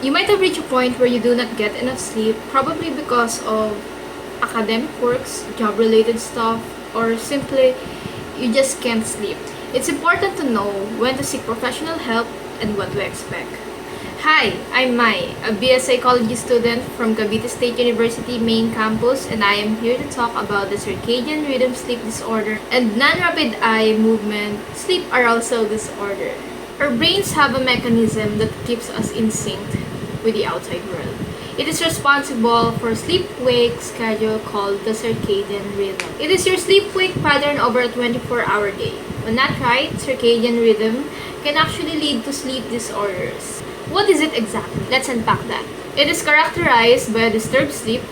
You might have reached a point where you do not get enough sleep, probably because of academic works, job-related stuff, or simply you just can't sleep. It's important to know when to seek professional help and what to expect. Hi, I'm Mai, a BS Psychology student from Cavite State University main campus, and I am here to talk about the circadian rhythm sleep disorder and non-rapid eye movement sleep arousal disorder. Our brains have a mechanism that keeps us in sync with the outside world. It is responsible for sleep-wake schedule called the circadian rhythm. It is your sleep-wake pattern over a 24-hour day. When not right, circadian rhythm can actually lead to sleep disorders. What is it exactly? Let's unpack that. It is characterized by a disturbed sleep,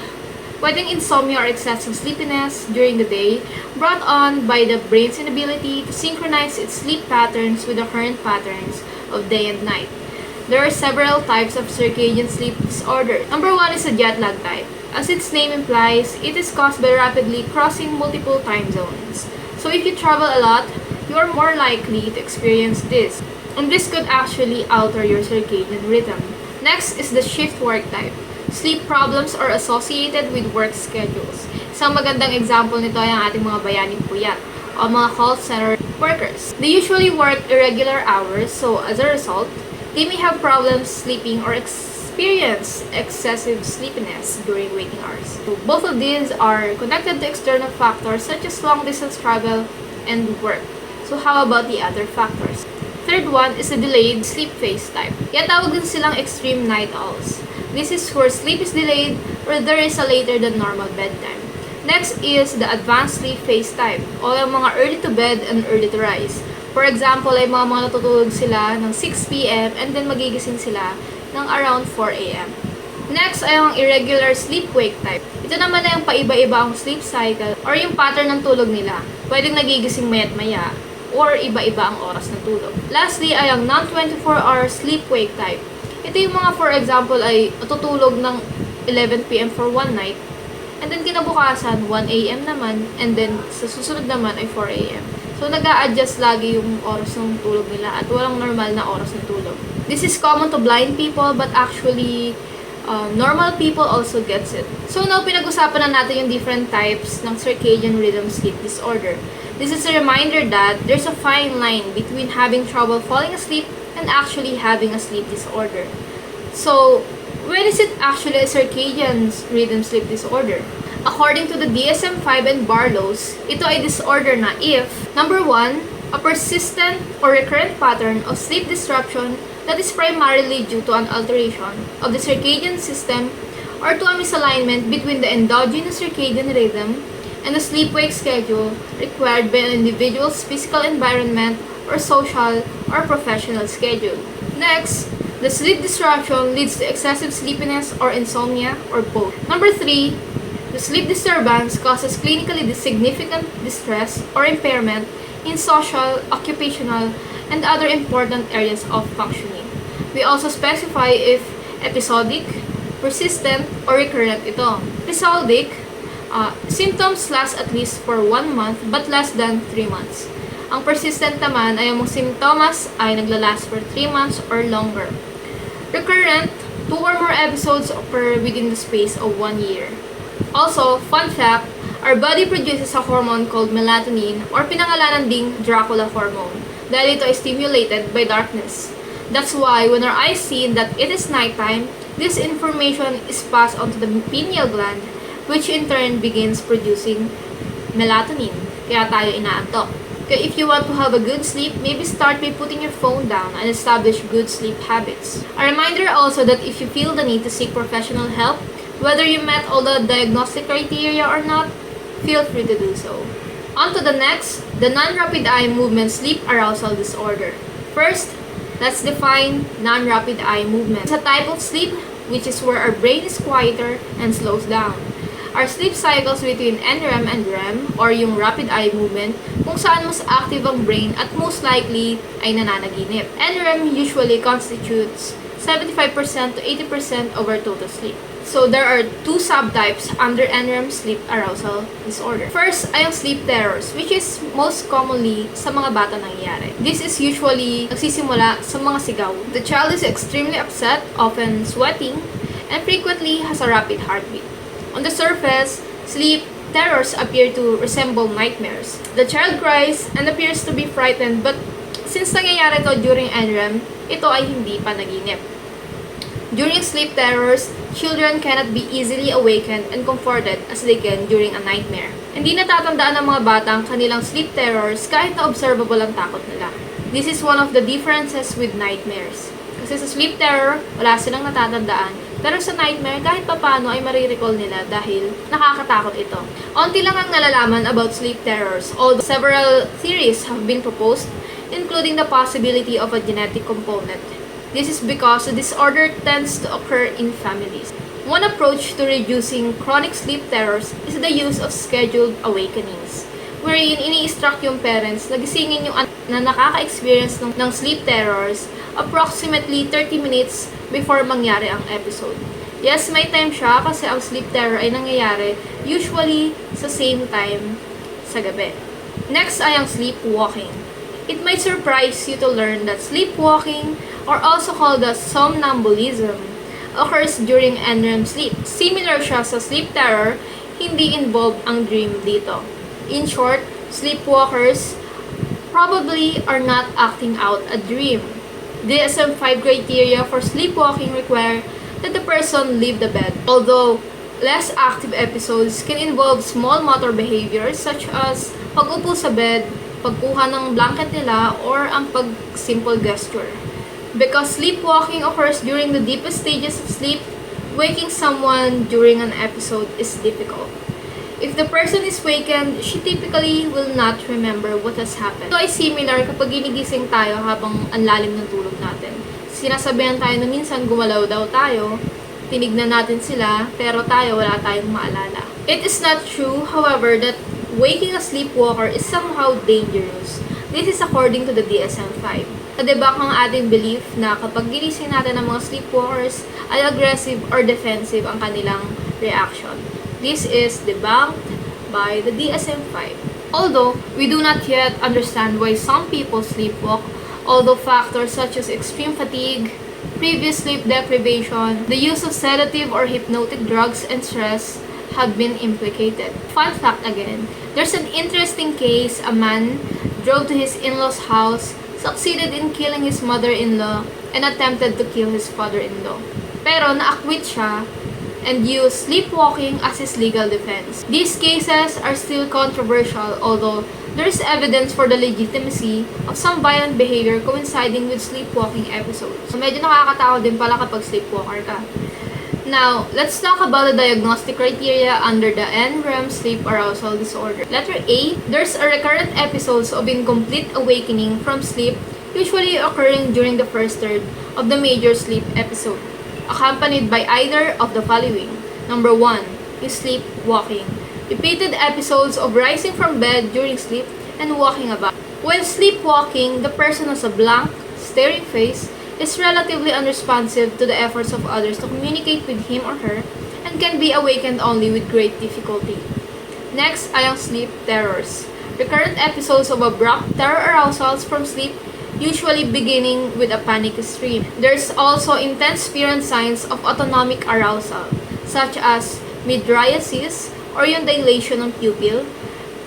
pwedeng insomnia or excessive sleepiness during the day, brought on by the brain's inability to synchronize its sleep patterns with the current patterns of day and night. There are several types of circadian sleep disorder. Number 1 is a jet lag type. As its name implies, it is caused by rapidly crossing multiple time zones. So if you travel a lot, you are more likely to experience this. And this could actually alter your circadian rhythm. Next is the shift work type. Sleep problems are associated with work schedules. Isang magandang example nito ay ang ating mga bayaning puyat o mga call center workers. They usually work irregular hours, so as a result, they may have problems sleeping or experience excessive sleepiness during waking hours. So both of these are connected to external factors such as long-distance travel and work. So how about the other factors? Third one is the delayed sleep phase type. Kaya tawag din silang extreme night owls. This is where sleep is delayed or there is a later than normal bedtime. Next is the advanced sleep phase type o yung mga early to bed and early to rise. For example, ay mga natutulog sila ng 6 p.m. and then magigising sila ng around 4 a.m. Next ay ang irregular sleep-wake type. Ito naman ay yung paiba-iba ang sleep cycle or yung pattern ng tulog nila. Pwedeng nagigising mayat maya or iba-iba ang oras ng tulog. Lastly ay ang non-24-hour sleep-wake type. Ito yung mga for example ay natutulog ng 11 p.m. for one night and then kinabukasan 1 a.m. naman and then sa susunod naman ay 4 a.m. So nag-a-adjust lagi yung oras ng tulog nila at walang normal na oras ng tulog. This is common to blind people but actually normal people also gets it. So now pinag-usapan na natin yung different types ng circadian rhythm sleep disorder. This is a reminder that there's a fine line between having trouble falling asleep and actually having a sleep disorder. So, when is it actually a circadian rhythm sleep disorder? According to the DSM-5 and Barlow's, ito ay disorder na if, number 1, a persistent or recurrent pattern of sleep disruption that is primarily due to an alteration of the circadian system or to a misalignment between the endogenous circadian rhythm and the sleep-wake schedule required by an individual's physical environment or social or professional schedule. Next, the sleep disruption leads to excessive sleepiness or insomnia or both. Number 3, the sleep disturbance causes clinically significant distress or impairment in social, occupational, and other important areas of functioning. We also specify if episodic, persistent, or recurrent ito. Episodic, symptoms last at least for 1 month but less than 3 months. Ang persistent naman ay ang simptomas ay naglalast for 3 months or longer. Recurrent, 2 or more episodes occur within the space of 1 year. Also, fun fact, our body produces a hormone called melatonin or pinangalanan ding Dracula hormone dahil ito ay stimulated by darkness. That's why when our eyes see that it is nighttime, this information is passed on to the pineal gland which in turn begins producing melatonin. Kaya tayo inaantok. Kaya if you want to have a good sleep, maybe start by putting your phone down and establish good sleep habits. A reminder also that if you feel the need to seek professional help, whether you met all the diagnostic criteria or not, feel free to do so. On to the next, the non-rapid eye movement sleep arousal disorder. First, let's define non-rapid eye movement. It's a type of sleep which is where our brain is quieter and slows down. Our sleep cycles between NREM and REM or yung rapid eye movement kung saan mas active ang brain at most likely ay nananaginip. NREM usually constitutes 75% to 80% of our total sleep. So, there are two subtypes under NREM sleep arousal disorder. First ay ang sleep terrors, which is most commonly sa mga bata nangyayari. This is usually nagsisimula sa mga sigaw. The child is extremely upset, often sweating, and frequently has a rapid heartbeat. On the surface, sleep terrors appear to resemble nightmares. The child cries and appears to be frightened, but since nangyayari ito during NREM, ito ay hindi panaginip. During sleep terrors, children cannot be easily awakened and comforted as they can during a nightmare. Hindi natatandaan ng mga bata ang kanilang sleep terrors kahit na observable ang takot nila. This is one of the differences with nightmares. Kasi sa sleep terror, wala silang natatandaan. Pero sa nightmare, kahit papaano ay marirecall nila dahil nakakatakot ito. Onti lang ang nalalaman about sleep terrors, although several theories have been proposed, including the possibility of a genetic component. This is because the disorder tends to occur in families. One approach to reducing chronic sleep terrors is the use of scheduled awakenings, wherein ini-instruct yung parents na gisingin yung anak na nakaka-experience ng sleep terrors approximately 30 minutes before mangyari ang episode. Yes, may time siya kasi ang sleep terror ay nangyayari usually sa same time sa gabi. Next ay ang sleepwalking. It might surprise you to learn that sleepwalking, or also called as somnambulism, occurs during NREM sleep. Similar siya sa sleep terror, hindi involved ang dream dito. In short, sleepwalkers probably are not acting out a dream. DSM-5 criteria for sleepwalking require that the person leave the bed. Although less active episodes can involve small motor behaviors such as pag-upo sa bed, pagkuha ng blanket nila, or ang pag-simple gesture. Because sleepwalking occurs during the deepest stages of sleep, waking someone during an episode is difficult. If the person is wakened, she typically will not remember what has happened. Ito ay similar kapag ginigising tayo habang ang lalim ng tulog natin. Sinasabihan tayo na minsan gumalaw daw tayo, tinignan natin sila, pero tayo wala tayong maalala. It is not true, however, that waking a sleepwalker is somehow dangerous. This is according to the DSM-5. Na-debunk ang ating belief na kapag ginising natin ng mga sleepwalkers ay aggressive or defensive ang kanilang reaction. This is debunked by the DSM-5. Although, we do not yet understand why some people sleepwalk, although factors such as extreme fatigue, previous sleep deprivation, the use of sedative or hypnotic drugs, and stress have been implicated. Fun fact again, there's an interesting case. A man drove to his in-law's house, succeeded in killing his mother-in-law, and attempted to kill his father-in-law. Pero na-acquit siya and used sleepwalking as his legal defense. These cases are still controversial, although there is evidence for the legitimacy of some violent behavior coinciding with sleepwalking episodes. So medyo nakakatakot din pala kapag sleepwalker ka. Now, let's talk about the diagnostic criteria under the NREM sleep arousal disorder. Letter A, there's a recurrent episodes of incomplete awakening from sleep, usually occurring during the first third of the major sleep episode, accompanied by either of the following. Number 1 is sleepwalking. Repeated episodes of rising from bed during sleep and walking about. When sleepwalking, the person has a blank, staring face, is relatively unresponsive to the efforts of others to communicate with him or her, and can be awakened only with great difficulty. Next ay ang sleep terrors. Recurrent episodes of abrupt terror arousals from sleep, usually beginning with a panic scream. There's also intense fear and signs of autonomic arousal, such as mydriasis, or yung dilation ng pupil,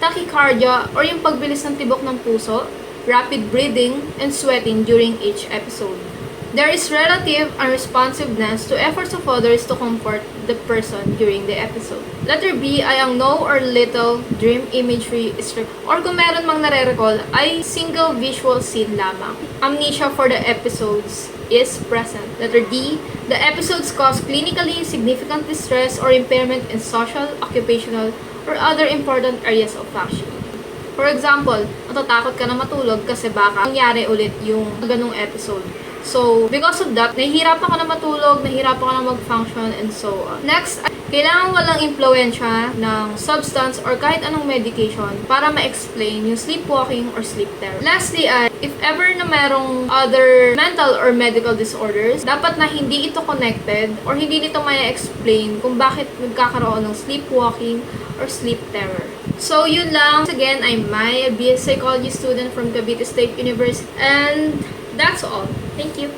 tachycardia, or yung pagbilis ng tibok ng puso, rapid breathing, and sweating during each episode. There is relative unresponsiveness to efforts of others to comfort the person during the episode. Letter B ay ang no or little dream imagery is or kung meron mang nare-recall ay single visual scene lamang. Amnesia for the episodes is present. Letter D, the episodes cause clinically significant distress or impairment in social, occupational, or other important areas of function. For example, natatakot ka na matulog kasi baka nangyari ulit yung ganung episode. So, because of that, nahihirapan ka na matulog, nahihirapan ka na mag-function, and so on. Next, Kailangan walang impluensya ng substance or kahit anong medication para ma-explain yung sleepwalking or sleep terror. Lastly, if ever na merong other mental or medical disorders, dapat na hindi ito connected or hindi nito ma-explain kung bakit nagkakaroon ng sleepwalking or sleep terror. So, yun lang. Once again, I'm Mai, a BS Psychology student from Cavite State University. And that's all. Thank you.